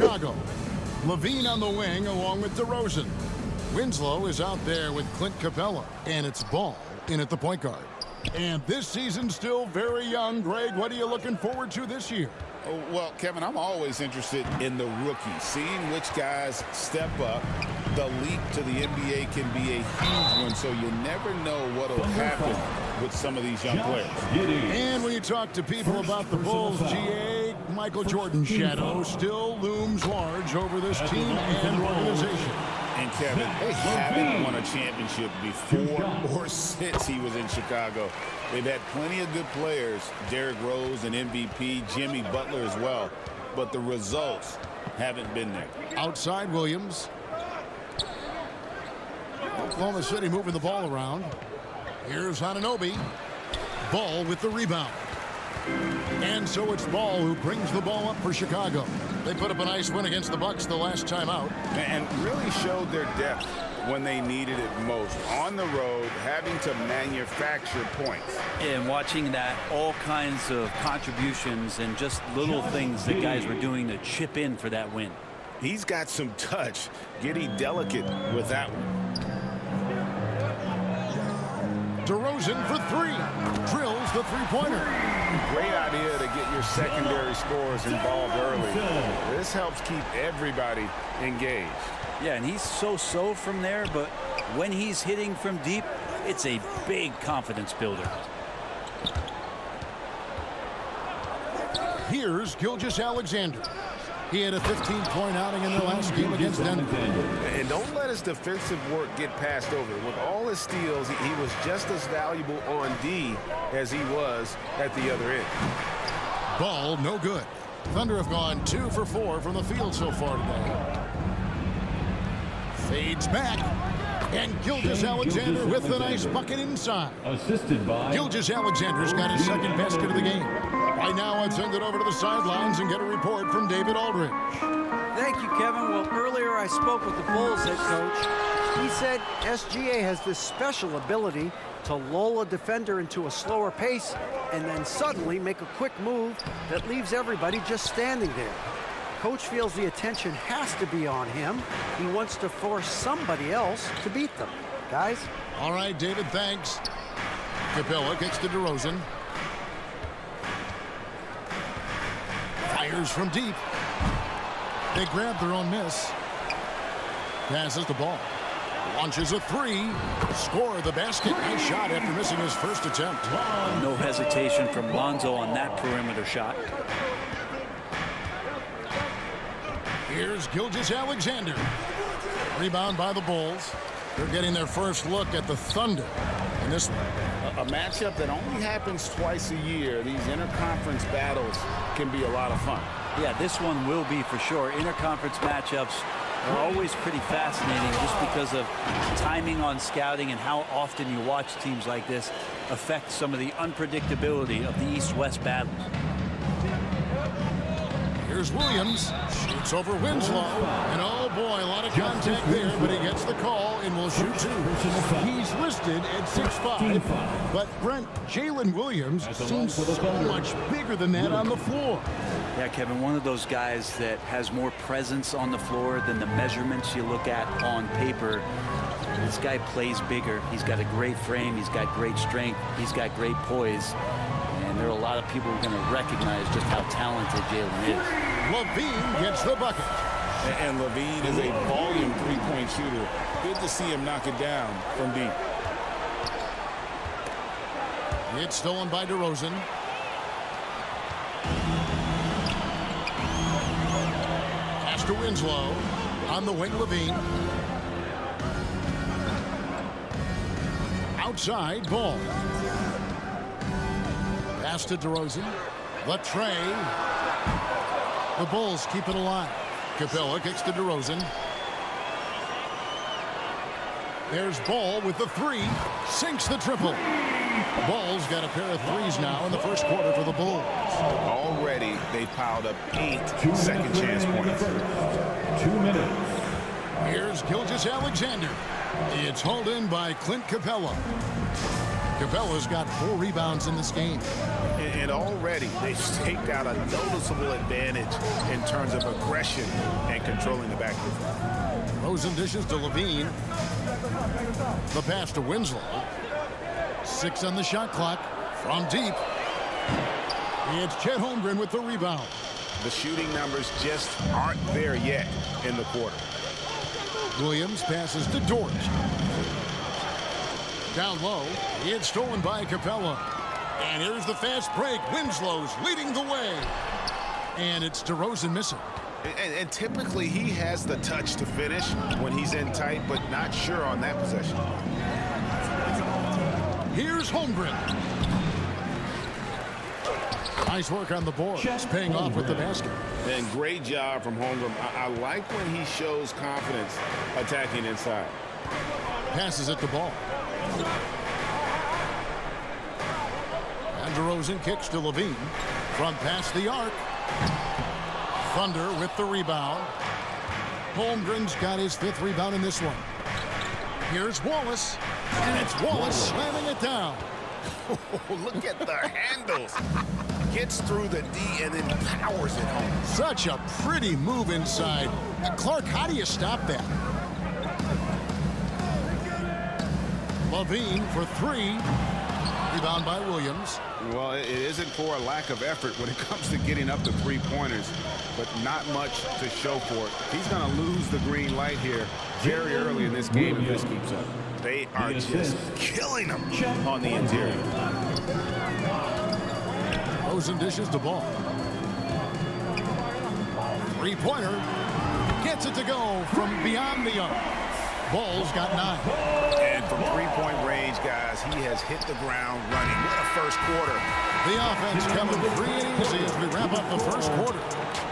Chicago. Levine on the wing along with DeRozan. Winslow is out there with Clint Capella. And it's Ball in at the point guard. And this season's still very young. Greg, what are you looking forward to this year? Well, Kevin, I'm always interested in the rookies, seeing which guys step up. The leap to the NBA can be a huge one, so you never know what will happen with some of these young players. And when you talk to people about the Bulls, GA, Michael Jordan's shadow still looms large over this team and organization. And Kevin, they haven't won a championship before or since he was in Chicago. They've had plenty of good players, Derrick Rose and MVP, Jimmy Butler as well, but the results haven't been there. Outside Williams. Oklahoma City moving the ball around. Here's Anunoby. Ball with the rebound. And so it's Ball who brings the ball up for Chicago. They put up a nice win against the Bucks the last time out. And really showed their depth when they needed it most. On the road, having to manufacture points. And watching that, all kinds of contributions and just little things that guys were doing to chip in for that win. He's got some touch, getting delicate with that one. DeRozan for three. Drills the three-pointer. Great idea to get your secondary scorers involved early. This helps keep everybody engaged. Yeah, and he's so-so from there, but when he's hitting from deep, it's a big confidence builder. Here's Gilgeous-Alexander. He had a 15-point outing in the last game against Denver. And don't let his defensive work get passed over. With all his steals, he was just as valuable on D as he was at the other end. Ball no good. Thunder have gone 2 for 4 from the field so far today. Fades back. And Gilgeous-Alexander with the nice bucket inside. Assisted by Gilgeous-Alexander's got his second basket of the game. Right now, I'd send it over to the sidelines and get a report from David Aldridge. Thank you, Kevin. Well, earlier I spoke with the Bulls head coach. He said SGA has this special ability to lull a defender into a slower pace and then suddenly make a quick move that leaves everybody just standing there. Coach feels the attention has to be on him. He wants to force somebody else to beat them. Guys? All right, David, thanks. Capella kicks to DeRozan. Fires from deep. They grab their own miss. Passes the ball. Launches a three. Score the basket. Nice shot after missing his first attempt. No hesitation from Lonzo on that perimeter shot. Here's Gilgeous-Alexander. Rebound by the Bulls. They're getting their first look at the Thunder in this one. A matchup that only happens twice a year. These interconference battles can be a lot of fun. Yeah, this one will be for sure. Interconference matchups are always pretty fascinating just because of timing on scouting and how often you watch teams like this affect some of the unpredictability of the East-West battles. Here's Williams. Shoots over Winslow. And oh boy, a lot of contact there, but he gets the call and will shoot two. He's listed at 6'5", but Brent, Jalen Williams seems so much bigger than that on the floor. Yeah, Kevin, one of those guys that has more presence on the floor than the measurements you look at on paper. This guy plays bigger. He's got a great frame. He's got great strength. He's got great poise. And there are a lot of people who are going to recognize just how talented Jalen is. Levine gets the bucket. And Levine is a volume three-point shooter. Good to see him knock it down from deep. It's stolen by DeRozan. Pass to Winslow. On the wing, Levine. Outside, Ball. Pass to DeRozan. Latrey. The Bulls keep it alive. Capella kicks to DeRozan. There's Ball with the three. Sinks the triple. Ball's got a pair of threes now in the first quarter for the Bulls. Already, they've piled up 8 second chance points. 2 minutes. Here's Gilgeous-Alexander. It's hauled in by Clint Capella. Capella's got 4 rebounds in this game. And already they've staked out a noticeable advantage in terms of aggression and controlling the backcourt. Rosen dishes to Levine. The pass to Winslow. 6 on the shot clock from deep. It's Chet Holmgren with the rebound. The shooting numbers just aren't there yet in the quarter. Williams passes to Dort. Down low. It's stolen by Capella. And here's the fast break. Winslow's leading the way. And it's DeRozan missing. And typically he has the touch to finish when he's in tight, but not sure on that possession. Here's Holmgren. Nice work on the board. It's paying off with the basket. And great job from Holmgren. I like when he shows confidence attacking inside. Passes it to Ball. And DeRozan kicks to Levine. From past the arc. Thunder with the rebound. Holmgren's got his 5th rebound in this one. Here's Wallace. And it's Wallace slamming it down. Look at the handles. Gets through the D and then powers it home. Such a pretty move inside. Clark, how do you stop that? Levine for 3. Rebound by Williams. Well, it isn't for a lack of effort when it comes to getting up to 3-pointers, but not much to show for it. He's going to lose the green light here very early in this game if this keeps up. They are just killing him on the interior. Rosen dishes the ball. 3-pointer. Gets it to go from beyond the arc. Ball's got 9. And from 3-point range, guys, he has hit the ground running. What a first quarter. The offense coming free and easy as we wrap up the first quarter.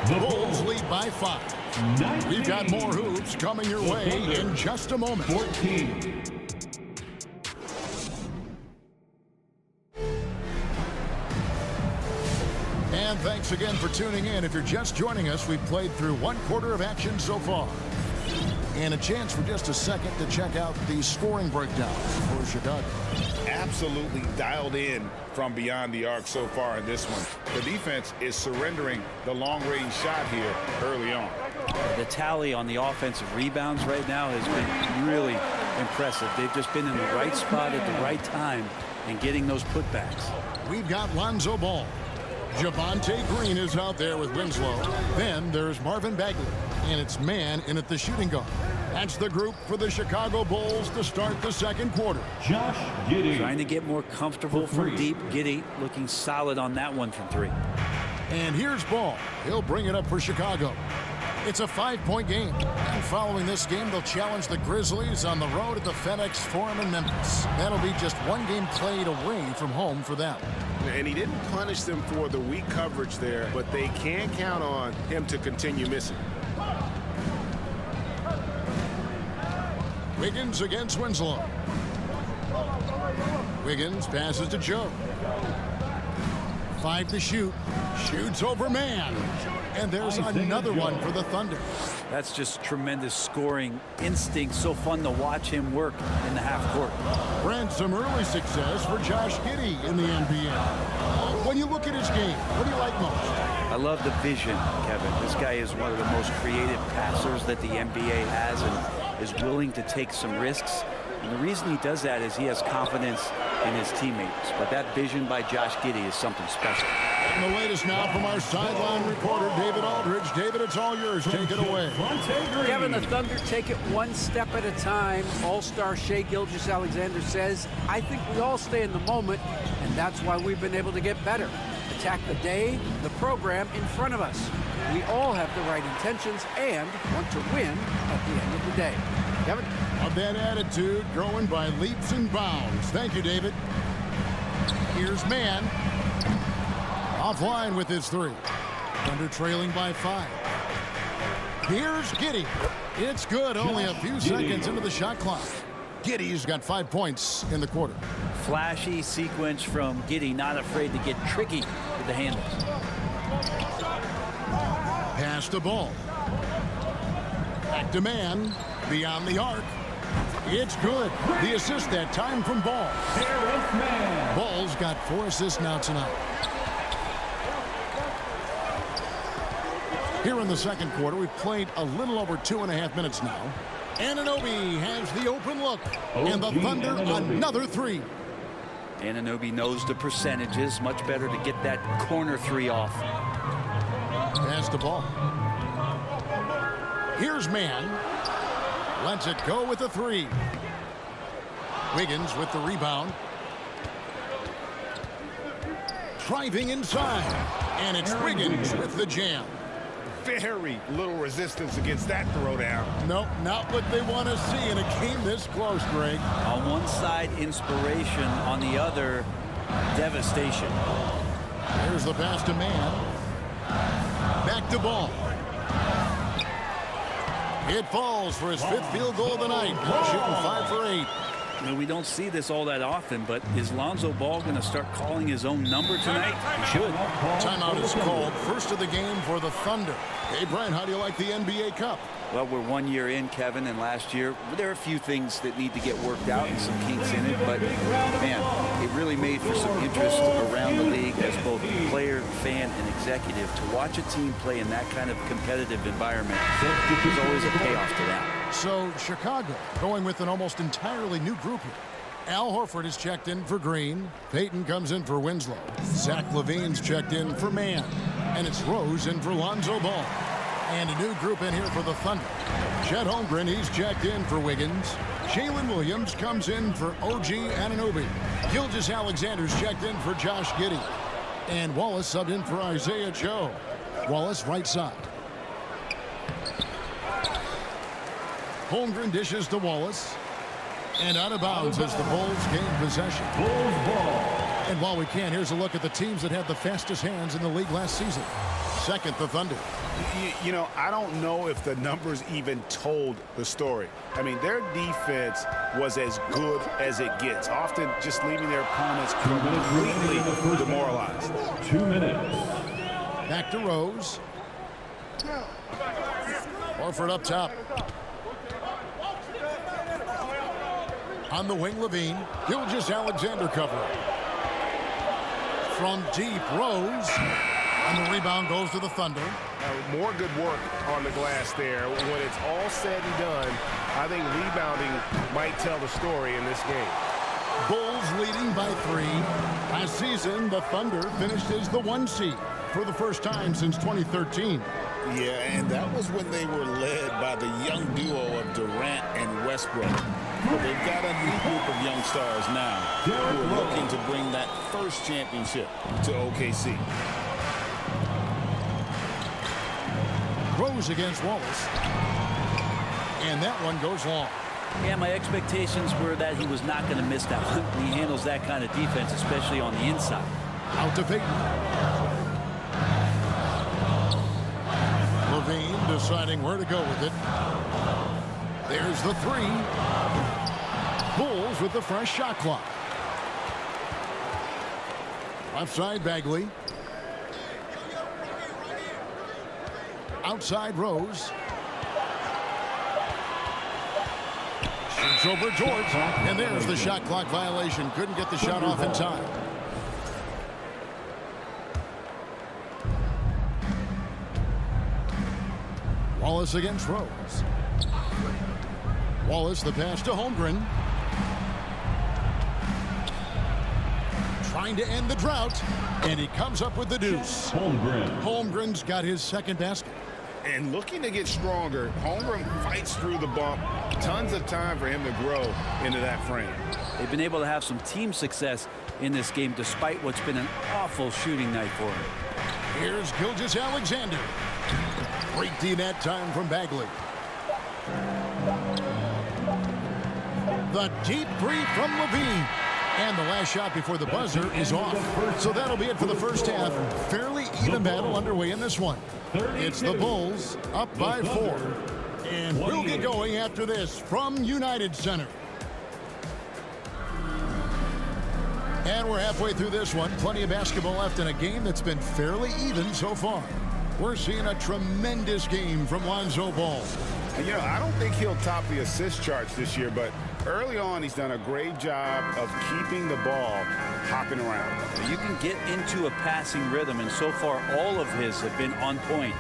The Bulls lead by 5. We've got more hoops coming your way in just a moment. 14. And thanks again for tuning in. If you're just joining us, we've played through 1 quarter of action so far. And a chance for just a second to check out the scoring breakdown for Chicago. Absolutely dialed in from beyond the arc so far in this one. The defense is surrendering the long-range shot here early on. The tally on the offensive rebounds right now has been really impressive. They've just been in the right spot at the right time and getting those putbacks. We've got Lonzo Ball. Javonte Green is out there with Winslow. Then there's Marvin Bagley. And it's man in at the shooting guard. That's the group for the Chicago Bulls to start the second quarter. Josh Giddey. Trying to get more comfortable from deep. Giddey looking solid on that one from 3. And here's Ball. He'll bring it up for Chicago. It's a 5-point game. And following this game, they'll challenge the Grizzlies on the road at the FedEx Forum in Memphis. That'll be just 1 game played away from home for them. And he didn't punish them for the weak coverage there, but they can count on him to continue missing. Wiggins against Winslow. Wiggins passes to Joe. 5 to shoot. Shoots over man. And there's another one for the Thunder. That's just tremendous scoring instinct. So fun to watch him work in the half court. Brent, some early success for Josh Giddey in the NBA. When you look at his game, what do you like most? I love the vision, Kevin. This guy is one of the most creative passers that the NBA has and is willing to take some risks. And the reason he does that is he has confidence in his teammates. But that vision by Josh Giddey is something special. And the latest now from our sideline reporter, David Aldridge. David, it's all yours. Take it away. Kevin, the Thunder take it 1 step at a time. All-star Shai Gilgeous-Alexander says, I think we all stay in the moment, and that's why we've been able to get better. Attack the day, the program in front of us. We all have the right intentions and want to win at the end of the day. Kevin? Of that attitude, growing by leaps and bounds. Thank you, David. Here's Mann. Offline with his 3. Thunder trailing by 5. Here's Giddey. It's good. Only a few seconds into the shot clock. Giddey's got 5 points in the quarter. Flashy sequence from Giddey, not afraid to get tricky with the handles. Pass the ball. Back to Mann. Beyond the arc. It's good. The assist that time from Ball. Ball's got 4 assists now tonight. Here in the second quarter, we've played a little over 2.5 minutes now. Anunoby has the open look. And the Thunder, another three. Anunoby knows the percentages. Much better to get that corner three off. Pass the ball. Here's Mann. Lets it go with the three. Wiggins with the rebound. Driving inside. And it's Wiggins with the jam. Very little resistance against that throwdown. No, not what they want to see in a game this close, Greg. On one side, inspiration. On the other, devastation. Here's the pass to Mann. Back to ball. It falls for his 5th field goal of the night. Shooting 5 for 8. You know, we don't see this all that often, but is Lonzo Ball going to start calling his own number tonight? He should. Timeout is called. First of the game for the Thunder. Hey, Brian, how do you like the NBA Cup? Well, we're 1 year in, Kevin, and last year there are a few things that need to get worked out and some kinks in it, but man, it really made for some interest around the league as both player, fan, and executive. To watch a team play in that kind of competitive environment, there's always a payoff to that. So Chicago going with an almost entirely new group here. Al Horford is checked in for Green. Payton comes in for Winslow. Zach LaVine's checked in for Mann. And it's Rose in for Lonzo Ball. And a new group in here for the Thunder. Chet Holmgren, he's checked in for Wiggins. Jalen Williams comes in for OG Anunoby. Gilgeous-Alexander's checked in for Josh Giddey. And Wallace subbed in for Isaiah Joe. Wallace right side. Holmgren dishes to Wallace. And out of bounds as the Bulls gain possession. Bulls ball. And while we can, here's a look at the teams that had the fastest hands in the league last season. Second, the Thunder. You know, I don't know if the numbers even told the story. I mean, their defense was as good as it gets, often just leaving their opponents completely demoralized. 2 minutes. Back to Rose. Horford up top. On the wing, Levine. Gilgeous-Alexander covering. From deep, Rose. And the rebound goes to the Thunder. More good work on the glass there. When it's all said and done, I think rebounding might tell the story in this game. Bulls leading by 3. Last season, the Thunder finished as the 1 seed for the first time since 2013. Yeah, and that was when they were led by the young duo of Durant and Westbrook. But they've got a new group of young stars now who are looking to bring that first championship to OKC. Rose against Wallace. And that one goes long. Yeah, my expectations were that he was not going to miss that one. He handles that kind of defense, especially on the inside. Out to Payton. Levine deciding where to go with it. There's the 3. Bulls with the fresh shot clock. Left side, Bagley. Outside, Rose. Shoots over George. And there's the shot clock violation. Couldn't get the shot off in time. Wallace against Rose. Wallace, the pass to Holmgren. Trying to end the drought. And he comes up with the deuce. Holmgren. Holmgren's got his second basket. And looking to get stronger, Holmgren fights through the bump. Tons of time for him to grow into that frame. They've been able to have some team success in this game despite what's been an awful shooting night for him. Here's Gilgeous-Alexander. Great D that time from Bagley. The deep 3 from Levine. And the last shot before the buzzer is off. So that'll be it for the first half. Fairly even battle underway in this one. It's the Bulls up by 4. And we'll get going after this from United Center. And we're halfway through this one. Plenty of basketball left in a game that's been fairly even so far. We're seeing a tremendous game from Lonzo Ball. You know, I don't think he'll top the assist charts this year, but early on he's done a great job of keeping the ball hopping around. You can get into a passing rhythm, and so far all of his have been on point.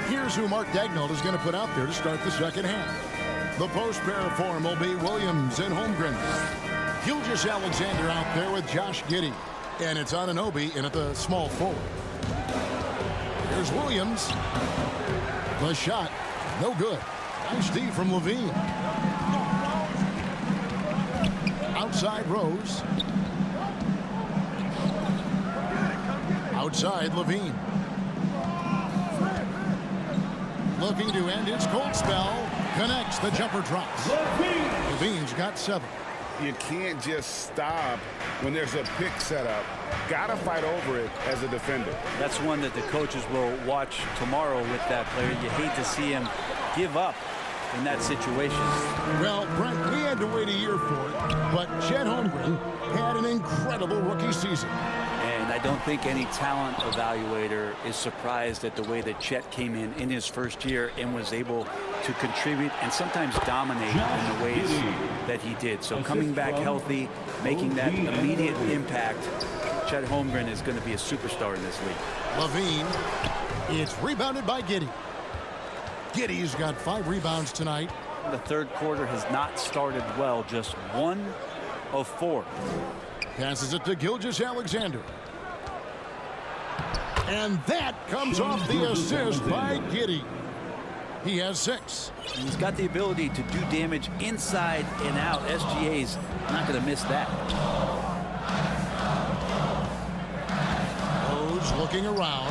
Here's who Mark Daignault is going to put out there to start the second half. The post pair form will be Williams and Holmgren. Gilgeous-Alexander out there with Josh Giddey. And it's Anunoby in at the small forward. Here's Williams. The shot, no good. Nice D from Levine. Outside Rose. Outside Levine. Looking to end his cold spell. Connects, the jumper drops. Levine's got 7. You can't just stop when there's a pick set up. Gotta fight over it as a defender. That's one that the coaches will watch tomorrow with that player. You hate to see him give up in that situation. Well, Brent, we had to wait a year for it, but Chet Holmgren had an incredible rookie season. And I don't think any talent evaluator is surprised at the way that Chet came in his first year and was able to contribute and sometimes dominate in the ways that he did. So coming back healthy, making that immediate impact, Chet Holmgren is going to be a superstar in this league. Levine, it's rebounded by Giddey. Giddey's got 5 rebounds tonight. The third quarter has not started well, just 1 of 4. Passes it to Gilgeous-Alexander. And that comes off the assist by Giddey. He has 6. He's got the ability to do damage inside and out. SGA's not going to miss that. Rose looking around.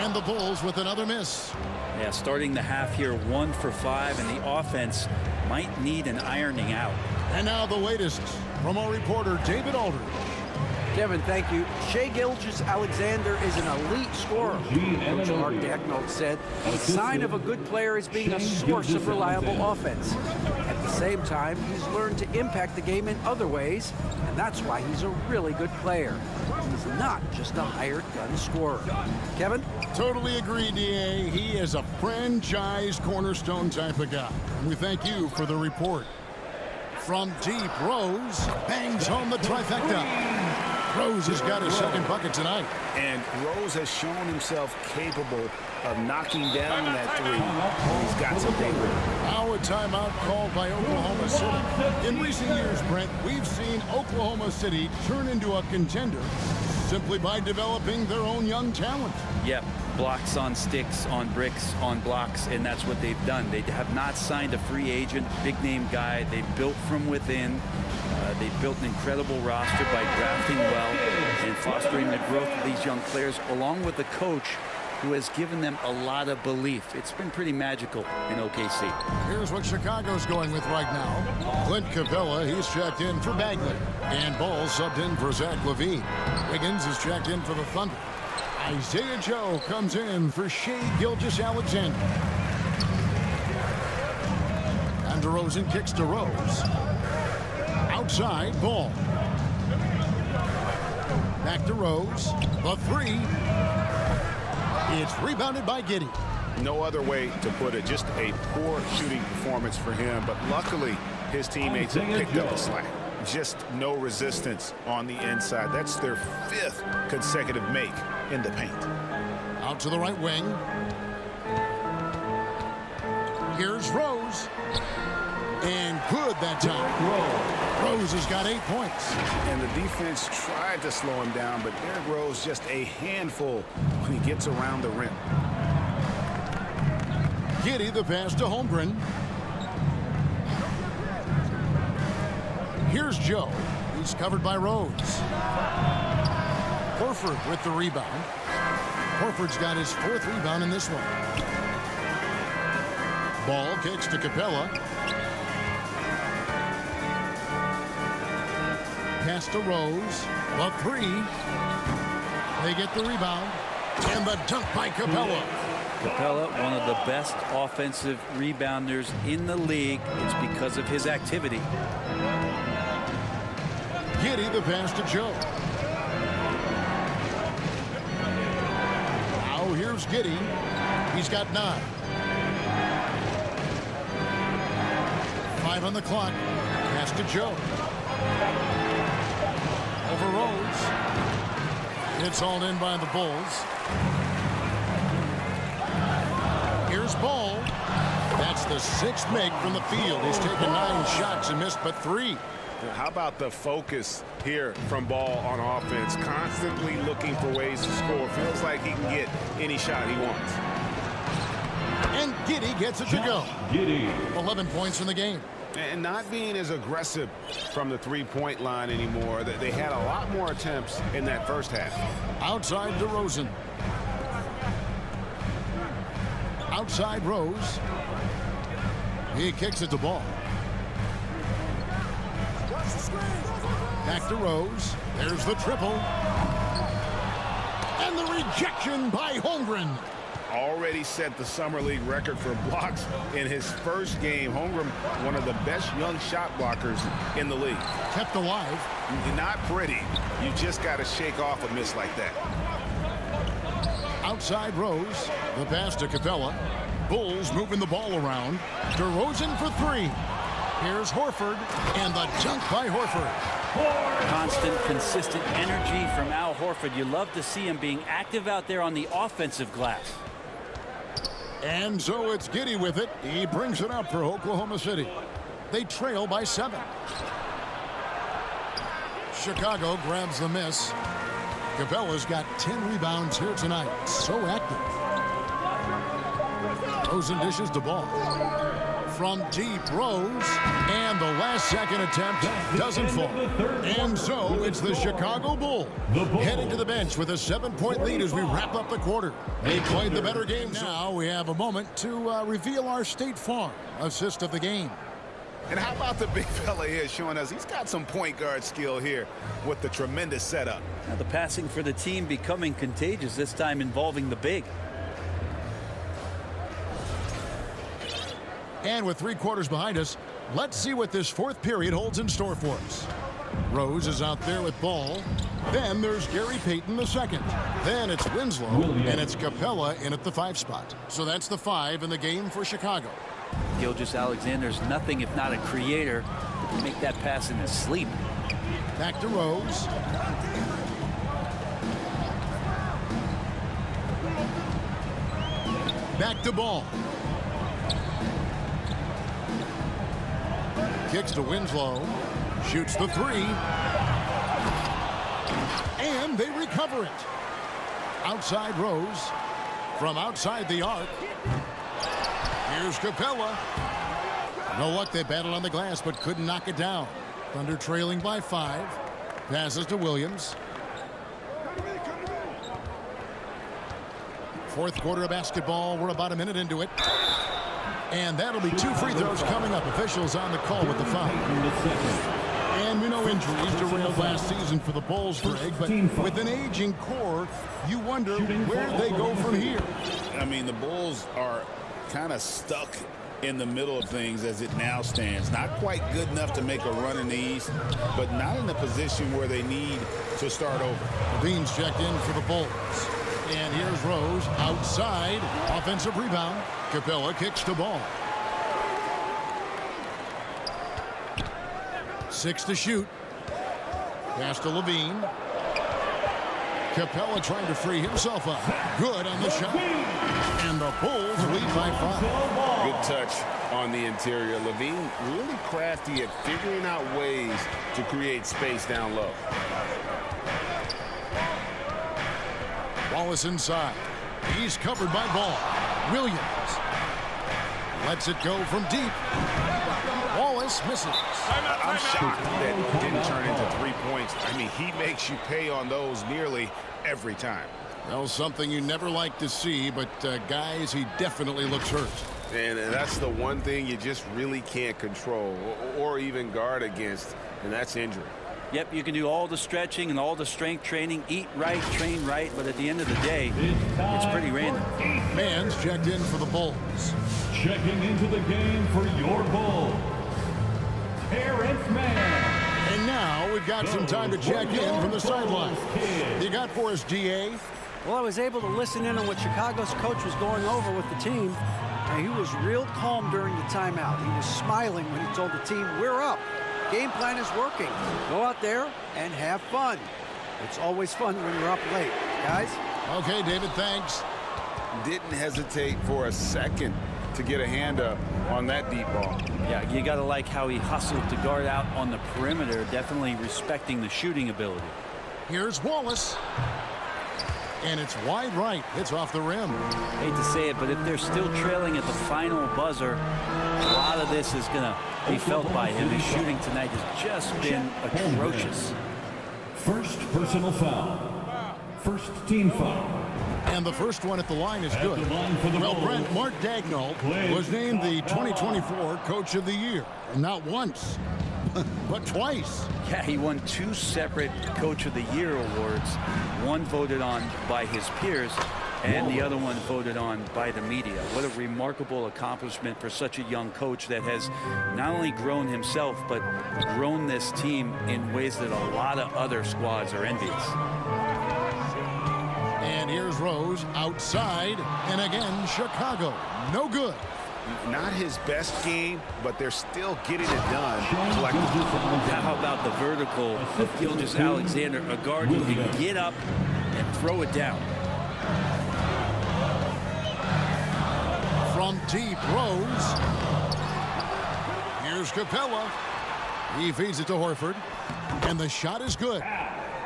And the Bulls with another miss. Yeah, starting the half here 1 for 5, and the offense might need an ironing out. And now the latest from our reporter, David Aldridge. Kevin, thank you. Shai Gilgeous-Alexander is an elite scorer. Coach Mark Daignault said the sign of a good player is being a source of reliable offense. At the same time, he's learned to impact the game in other ways, and that's why he's a really good player. He's not just a hired gun scorer. Kevin? Totally agree, D.A. He is a franchise cornerstone type of guy. And we thank you for the report. From deep, Rose bangs home the trifecta. Rose has got his second bucket tonight. And Rose has shown himself capable of knocking down that 3. He's got some paper. Now a timeout called by Oklahoma City. In recent years, Brent, we've seen Oklahoma City turn into a contender simply by developing their own young talent. Yep, blocks on sticks, on bricks, on blocks, and that's what they've done. They have not signed a free agent, big-name guy. They've built from within. They've built an incredible roster by drafting well and fostering the growth of these young players, along with a coach who has given them a lot of belief. It's been pretty magical in OKC. Here's what Chicago's going with right now. Clint Capella, he's checked in for Bagley. And Ball subbed in for Zach LaVine. Wiggins is checked in for the Thunder. Isaiah Joe comes in for Shai Gilgeous-Alexander. And DeRozan kicks to Rose. Outside, Ball. Back to Rose. The 3. It's rebounded by Giddey. No other way to put it. Just a poor shooting performance for him. But luckily, his teammates have picked up the slack. Just no resistance on the inside. That's their 5th consecutive make in the paint. Out to the right wing. Here's Rose. And good that time. Rose has got 8 points. And the defense tried to slow him down, but Derrick Rose just a handful when he gets around the rim. Giddey the pass to Holmgren. Here's Joe. He's covered by Rose. Horford with the rebound. Horford's got his 4th rebound in this one. Ball kicks to Capella. Pass to Rose. The 3. They get the rebound. And the dunk by Capella. Capella, one of the best offensive rebounders in the league. It's because of his activity. Giddey the pass to Joe. Now here's Giddey. He's got 9. 5 on the clock. Pass to Joe. Over Rose. It's hauled in by the Bulls. Here's Ball. That's the 6th make from the field. He's taken 9 shots and missed but 3. How about the focus here from Ball on offense? Constantly looking for ways to score. Feels like he can get any shot he wants. And Giddey gets it to go. Giddey. 11 points in the game. And not being as aggressive from the three-point line anymore. They had a lot more attempts in that first half. Outside DeRozan. Outside Rose. He kicks it to Ball. Back to Rose. There's the triple. And the rejection by Holmgren. Already set the Summer League record for blocks in his first game. Holmgren, one of the best young shot blockers in the league. Kept alive. Not pretty. You just got to shake off a miss like that. Outside Rose. The pass to Capella. Bulls moving the ball around. DeRozan for 3. Here's Horford. And the dunk by Horford. Constant, consistent energy from Al Horford. You love to see him being active out there on the offensive glass. And so it's Giddey with it. He brings it up for Oklahoma City. They trail by 7. Chicago grabs the miss. Capella's got 10 rebounds here tonight. So active. Rosen dishes the ball. From deep, Rose. And the last second attempt doesn't fall. And so it's the Chicago Bulls heading to the bench with a 7-point lead as we wrap up the quarter. They played the better game. Now we have a moment to reveal our State Farm assist of the game. And how about the big fella here showing us he's got some point guard skill here with the tremendous setup. Now the passing for the team becoming contagious, this time involving the big. And with 3 quarters behind us, let's see what this 4th period holds in store for us. Rose is out there with Ball. Then there's Gary Payton the second. Then it's Winslow, and it's Capella in at the 5 spot. So that's the 5 in the game for Chicago. Gilgeous-Alexander's nothing if not a creator. He can make that pass in his sleep. Back to Rose. Back to Ball. Kicks to Winslow. Shoots the 3. And they recover it. Outside Rose. From outside the arc. Here's Capella. No luck, they battled on the glass but couldn't knock it down. Thunder trailing by 5. Passes to Williams. 4th quarter of basketball. We're about a minute into it. And that'll be 2 free throws coming up. Officials on the call with the foul. And we know injuries derailed last season for the Bulls, Greg, but with an aging core, you wonder where they go from here. I mean, the Bulls are kind of stuck in the middle of things as it now stands. Not quite good enough to make a run in the East, but not in a position where they need to start over. Levine's checked in for the Bulls. And here's Rose outside. Offensive rebound. Capella kicks the ball. 6 to shoot. Pass to Levine. Capella trying to free himself up. Good on the shot. And the Bulls lead by 5. Good touch on the interior. Levine really crafty at figuring out ways to create space down low. Wallace inside. He's covered by Ball. Williams lets it go from deep. Wallace misses. I'm shocked that it didn't turn into 3 points. I mean, he makes you pay on those nearly every time. Well, something you never like to see, but guys, he definitely looks hurt. And that's the one thing you just really can't control or even guard against, and that's injury. Yep, you can do all the stretching and all the strength training, eat right, train right, but at the end of the day, it's pretty random. Mann's checked in for the Bulls. Checking into the game for your Bulls, Terrence Mann. And now we've got some time to check in from the sideline. You got for us, GA? Well, I was able to listen in on what Chicago's coach was going over with the team. And he was real calm during the timeout. He was smiling when he told the team, we're up. Game plan is working. Go out there and have fun. It's always fun when you're up late, guys. Okay, David, thanks. Didn't hesitate for a second to get a hand up on that deep ball. Yeah, you got to like how he hustled to guard out on the perimeter, definitely respecting the shooting ability. Here's Wallace. And it's wide right. It's off the rim. Hate to say it, but if they're still trailing at the final buzzer, a lot of this is going to be felt by him. His shooting tonight has just been atrocious. First personal foul. First team foul. And the first one at the line is good. Well, Brent, Mark Dagnall was named the 2024 Coach of the Year. Not once, but twice. Yeah, he won 2 separate Coach of the Year awards. One voted on by his peers, and the other one voted on by the media. What a remarkable accomplishment for such a young coach that has not only grown himself, but grown this team in ways that a lot of other squads are envious. And here's Rose outside, and again, Chicago. No good. Not his best game, but they're still getting it done collectively. Now how about the vertical of Gilgeous-Alexander, a guard who can get up and throw it down. From deep, Rose. Here's Capella. He feeds it to Horford. And the shot is good.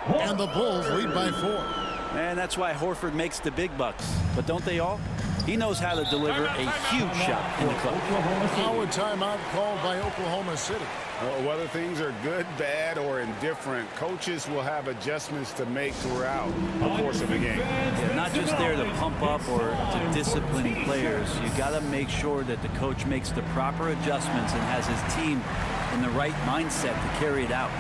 And the Bulls lead by 4. And that's why Horford makes the big bucks. But don't they all? He knows how to deliver a huge shot in the clutch. Now a timeout called by Oklahoma City. Whether things are good, bad, or indifferent, coaches will have adjustments to make throughout the course of a game. Yeah, not just there to pump up or to discipline players. You got to make sure that the coach makes the proper adjustments and has his team in the right mindset to carry it out.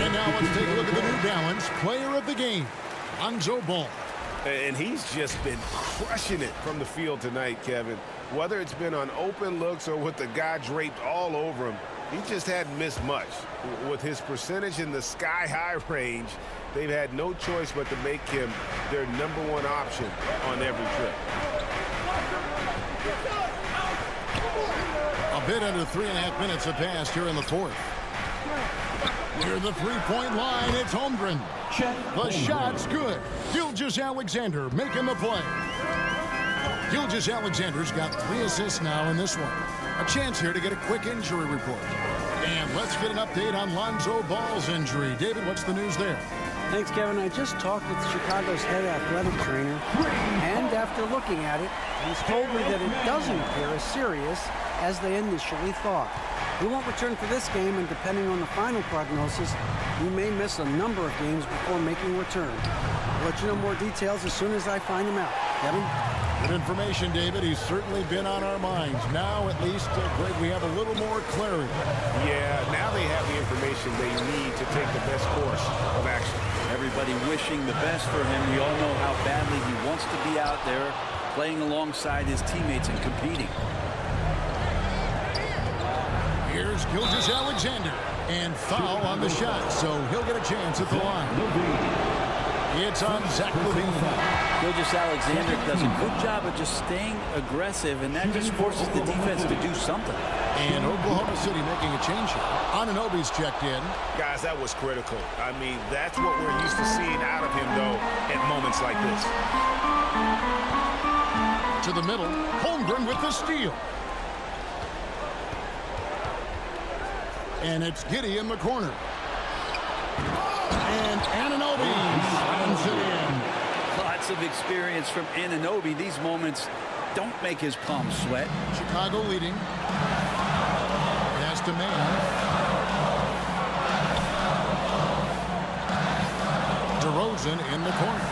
And now let's take a look at the New Balance Player of the Game, Lonzo Ball. And he's just been crushing it from the field tonight, Kevin. Whether it's been on open looks or with the guy draped all over him, he just hadn't missed much. With his percentage in the sky-high range, they've had no choice but to make him their #1 option on every trip. A bit under 3.5 minutes have passed here in the 4th. Near the three-point line, it's Holmgren. The shot's good. Gilgeous-Alexander making the play. Gilgeous-Alexander's got 3 assists now in this one. A chance here to get a quick injury report. And let's get an update on Lonzo Ball's injury. David, what's the news there? Thanks, Kevin. I just talked with Chicago's head athletic trainer, and after looking at it, he's told me that it doesn't appear as serious as they initially thought. He won't return for this game, and depending on the final prognosis, he may miss a number of games before making return. I'll let you know more details as soon as I find him out. Kevin? Good information, David. He's certainly been on our minds. Now, at least, Greg, we have a little more clarity. Yeah, now they have the information they need to take the best course of action. Everybody wishing the best for him. We all know how badly he wants to be out there playing alongside his teammates and competing. Here's Gilgeous-Alexander, and foul on the shot, so he'll get a chance at the line. It's on Zach LaVine. Gilgeous-Alexander does a good job of just staying aggressive, and that just forces the defense to do something. And Oklahoma City making a change here. Anunoby's checked in. Guys, that was critical. I mean, that's what we're used to seeing out of him, though, at moments like this. To the middle, Holmgren with the steal. And it's Giddey in the corner. And Anunoby slams it in. Lots of experience from Anunoby. These moments don't make his palms sweat. Chicago leading. Pass to Mann. DeRozan in the corner.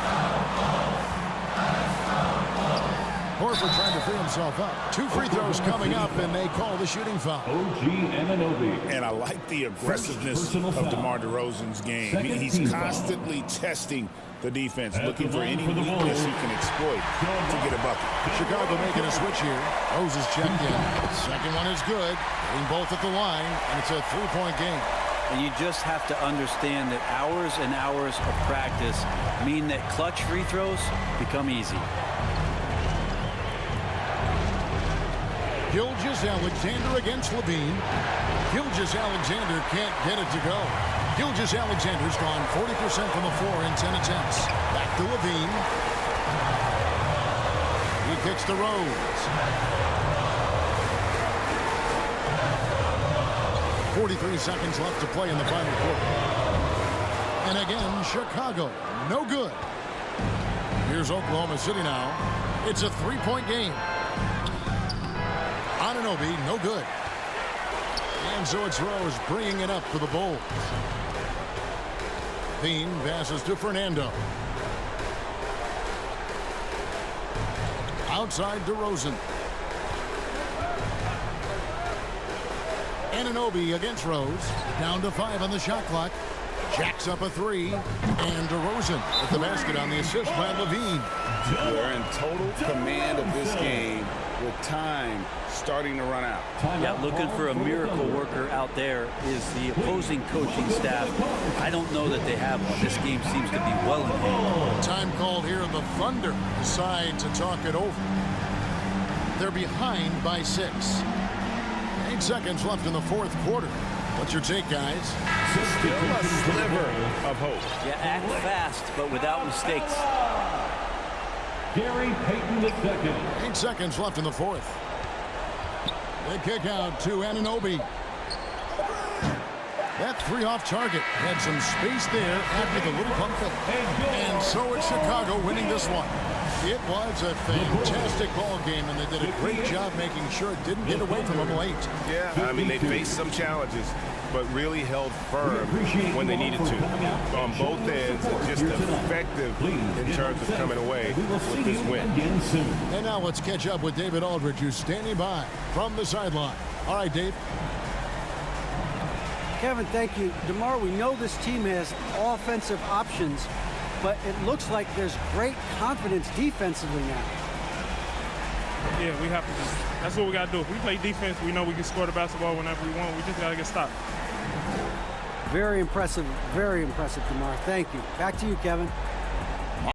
Horford trying to free himself up. 2 free throws coming up, and they call the shooting foul. OG Anunoby. And I like the aggressiveness of DeMar DeRozan's game. He's constantly testing The defense looking for any weakness he can exploit to get a bucket. Chicago making a switch here. Rose is checked in. Second one is good. Getting both at the line, and it's a three-point game. And you just have to understand that hours and hours of practice mean that clutch free throws become easy. Gilgeous-Alexander against Levine. Gilgeous-Alexander can't get it to go. Gilgeous-Alexander's gone 40% from the floor in 10 attempts. Back to Levine. He kicks to Rose. 43 seconds left to play in the final quarter. And again, Chicago, no good. Here's Oklahoma City now. It's a three-point game. Anunoby, no good. And so it's Rose bringing it up for the Bulls. Bean passes to Fernando. Outside to Rosen. Anunoby against Rose. Down to 5 on the shot clock. Jacks up a 3. And DeRozan with the basket on the assist by Levine. They're in total command of this game with time starting to run out. Yeah, looking for a miracle worker out there is the opposing coaching staff. I don't know that they have one. This game seems to be well in hand. Time called here. The Thunder decide to talk it over. They're behind by 6. 8 seconds left in the fourth quarter. What's your take, guys? Still a sliver of hope. Yeah, act fast, but without mistakes. Gary Payton II. 8 seconds left in the fourth. They kick out to Anunoby. That 3 off target had some space there after the little pump fake. And so it's Chicago winning this one. It was a fantastic ball game, and they did a great job making sure it didn't get away from them late. Yeah, I mean, they faced some challenges, but really held firm when they needed to. On both ends, and just effective in terms of coming away with this win. And now let's catch up with David Aldridge, who's standing by from the sideline. All right, Dave. Kevin, thank you. DeMar, we know this team has offensive options, but it looks like there's great confidence defensively now. Yeah, we have to just, that's what we got to do. If we play defense, we know we can score the basketball whenever we want. We just got to get stopped. Very impressive, DeMar. Thank you. Back to you, Kevin.